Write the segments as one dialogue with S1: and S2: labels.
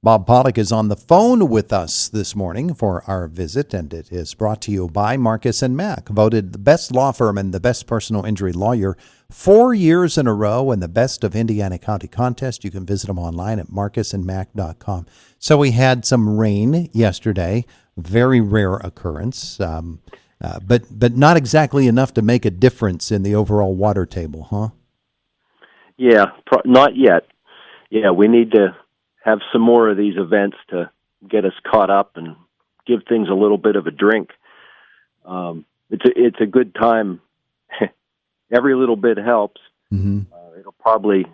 S1: Bob Pollock is on the phone with us this morning for our visit, and it is brought to you by Marcus and Mack, voted the best law firm and the best personal injury lawyer 4 years in a row in the Best of Indiana County contest. You can visit them online at marcusandmack.com. So we had some rain yesterday, very rare occurrence, but not exactly enough to make a difference in the overall water table, huh?
S2: Yeah, not yet. Yeah, we need to have some more of these events to get us caught up and give things a little bit of a drink. It's a good time. Every little bit helps.
S1: Mm-hmm.
S2: It'll probably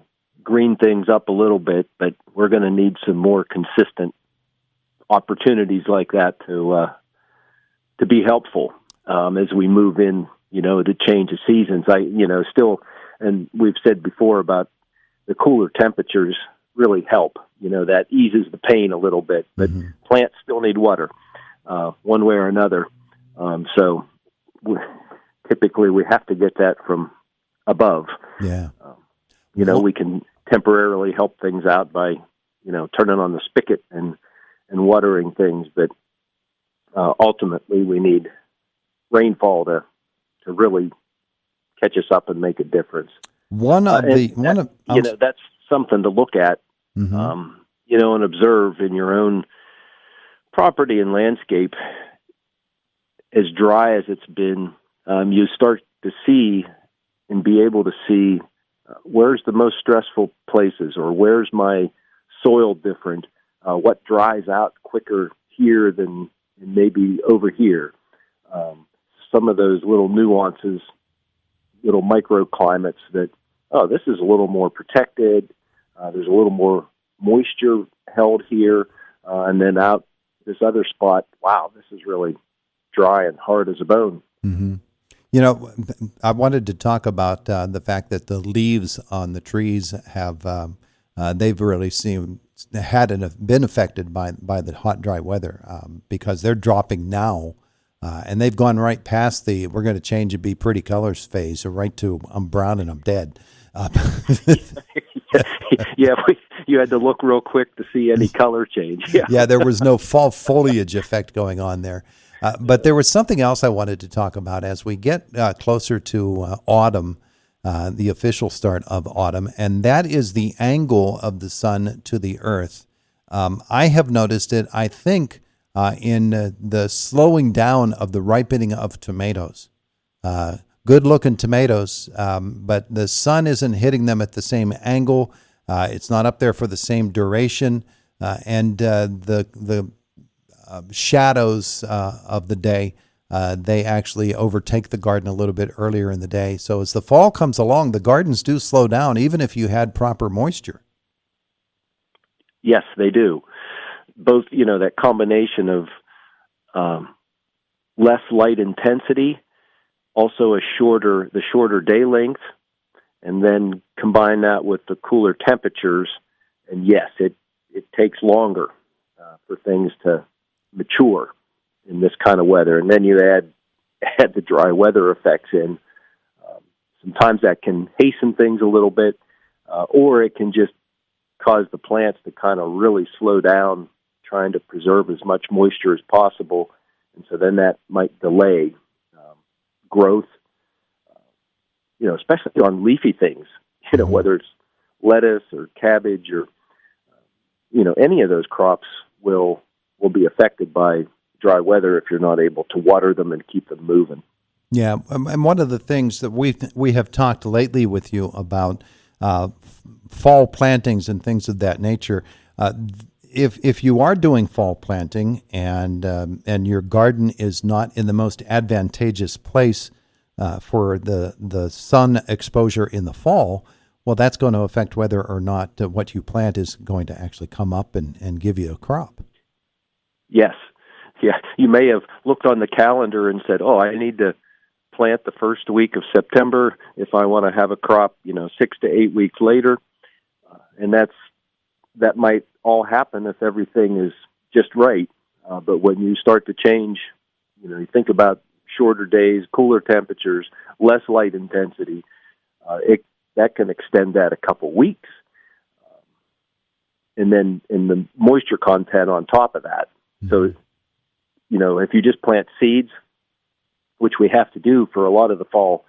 S2: green things up a little bit, but we're going to need some more consistent opportunities like that to be helpful as we move in. The change of seasons. And we've said before about the cooler temperatures really help. That eases the pain a little bit, but plants still need water, one way or another. So typically we have to get that from above.
S1: Yeah.
S2: We can temporarily help things out by, turning on the spigot and watering things, but ultimately we need rainfall to really catch us up and make a difference. That's something to look at.
S1: Mm-hmm.
S2: And observe in your own property and landscape. As dry as it's been, you start to see and be able to see where's the most stressful places, or where's my soil different, what dries out quicker here than maybe over here. Some of those little nuances, little microclimates that, this is a little more protected. There's a little more moisture held here, and then out this other spot, wow, this is really dry and hard as a bone.
S1: Mm-hmm. I wanted to talk about the fact that the leaves on the trees have, they've really been affected by the hot, dry weather because they're dropping now. And they've gone right past we're going to change and be pretty colors phase, or right to I'm brown and I'm dead.
S2: You had to look real quick to see any color change.
S1: Yeah, there was no fall foliage effect going on there. But there was something else I wanted to talk about as we get closer to autumn, the official start of autumn, and that is the angle of the sun to the earth. I have noticed it, I think, in the slowing down of the ripening of tomatoes. Good-looking tomatoes, but the sun isn't hitting them at the same angle. It's not up there for the same duration, and the shadows of the day, they actually overtake the garden a little bit earlier in the day. So as the fall comes along, the gardens do slow down, even if you had proper moisture.
S2: Yes, they do. Both, that combination of less light intensity, also the shorter day length, and then combine that with the cooler temperatures, and yes, it takes longer for things to mature in this kind of weather. And then you add the dry weather effects in. Sometimes that can hasten things a little bit, or it can just cause the plants to kind of really slow down, trying to preserve as much moisture as possible. And so then that might delay growth, especially on leafy things, whether it's lettuce or cabbage or, any of those crops will be affected by dry weather if you're not able to water them and keep them moving.
S1: Yeah, and one of the things that we have talked lately with you about fall plantings and things of that nature. If you are doing fall planting and your garden is not in the most advantageous place for the sun exposure in the fall, well, that's going to affect whether or not what you plant is going to actually come up and give you a crop.
S2: Yes. Yeah. You may have looked on the calendar and said, I need to plant the first week of September if I want to have a crop, 6 to 8 weeks later. And that might all happen if everything is just right. But when you start to change, you think about shorter days, cooler temperatures, less light intensity, that can extend that a couple weeks. and the moisture content on top of that. So, if you just plant seeds, which we have to do for a lot of the fall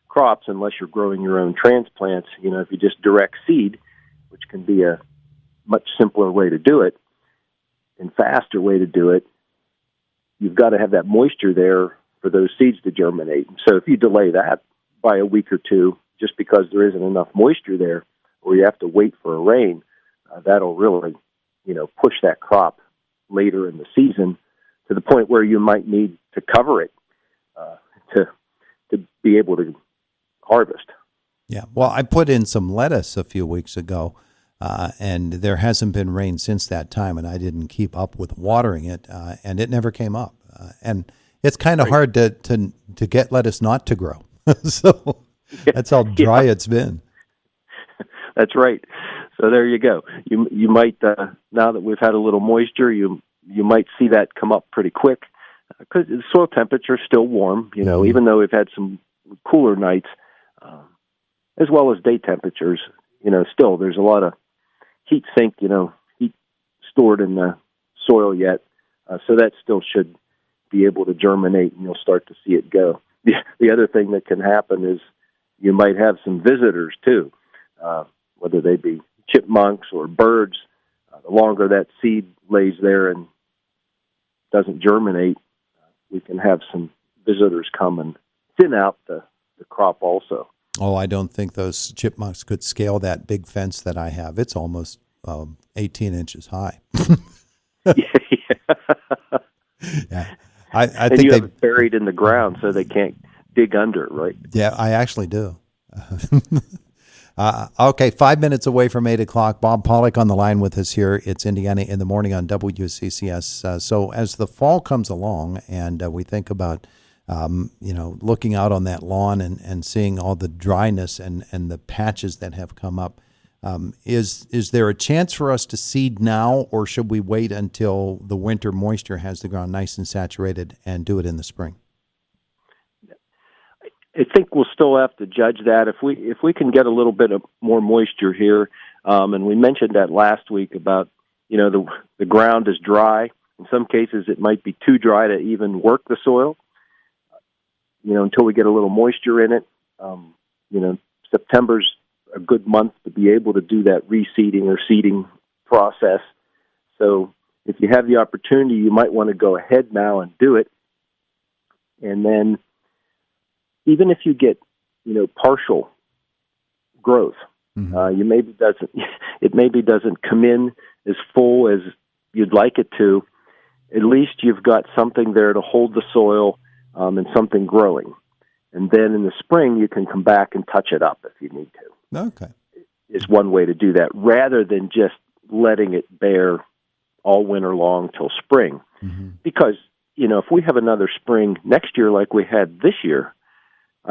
S2: crops, unless you're growing your own transplants, if you just direct seed, which can be a much simpler way to do it and faster way to do it, you've got to have that moisture there for those seeds to germinate. So if you delay that by a week or two, just because there isn't enough moisture there, or you have to wait for a rain, that'll really, push that crop later in the season to the point where you might need to cover it to be able to harvest.
S1: Yeah. Well, I put in some lettuce a few weeks ago, and there hasn't been rain since that time, and I didn't keep up with watering it, and it never came up. And it's kind of hard to get lettuce not to grow. So that's how dry it's been.
S2: That's right. So there you go. You might now that we've had a little moisture, you might see that come up pretty quick because the soil temperature is still warm. Even though we've had some cooler nights, as well as day temperatures. Still there's a lot of heat stored in the soil yet, so that still should be able to germinate, and you'll start to see it go. The other thing that can happen is you might have some visitors too, whether they be chipmunks or birds. The longer that seed lays there and doesn't germinate, we can have some visitors come and thin out the crop also.
S1: Oh, I don't think those chipmunks could scale that big fence that I have. It's almost 18 inches high. Yeah. I think
S2: you have it buried in the ground so they can't dig under it, right?
S1: Yeah, I actually do. Okay, 5 minutes away from 8 o'clock. Bob Pollock on the line with us here. It's Indiana in the Morning on WCCS. So as the fall comes along and we think about, looking out on that lawn and seeing all the dryness and the patches that have come up, is there a chance for us to seed now, or should we wait until the winter moisture has the ground nice and saturated and do it in the spring?
S2: I think we'll still have to judge that if we can get a little bit of more moisture here, and we mentioned that last week about the ground is dry. In some cases, it might be too dry to even work the soil. Until we get a little moisture in it. September's a good month to be able to do that reseeding or seeding process. So if you have the opportunity, you might want to go ahead now and do it, and then. Even if you get, partial growth, it maybe doesn't come in as full as you'd like it to. At least you've got something there to hold the soil and something growing. And then in the spring, you can come back and touch it up if you need to.
S1: Okay.
S2: Is one way to do that, rather than just letting it bare all winter long till spring. Mm-hmm. Because, if we have another spring next year like we had this year,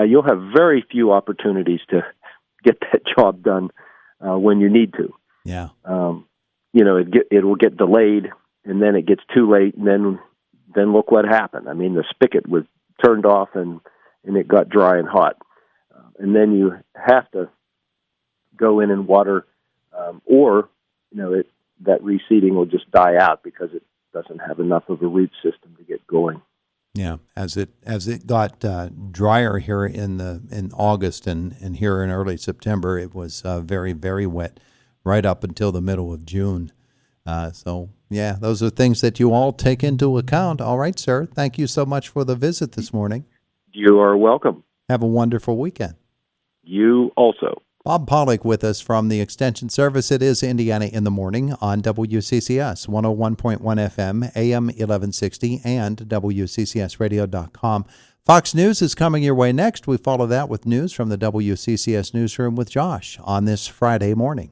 S2: you'll have very few opportunities to get that job done when you need to.
S1: Yeah.
S2: It will get delayed, and then it gets too late, and then look what happened. I mean, the spigot was turned off, and it got dry and hot. And then you have to go in and water, or that reseeding will just die out because it doesn't have enough of a root system to get going.
S1: Yeah, as it got drier here in August and here in early September, it was very, very wet right up until the middle of June. So, yeah, those are things that you all take into account. All right, sir. Thank you so much for the visit this morning.
S2: You are welcome.
S1: Have a wonderful weekend.
S2: You also.
S1: Bob Pollock with us from the Extension Service. It is Indiana in the Morning on WCCS 101.1 FM, AM 1160, and WCCSradio.com. Fox News is coming your way next. We follow that with news from the WCCS newsroom with Josh on this Friday morning.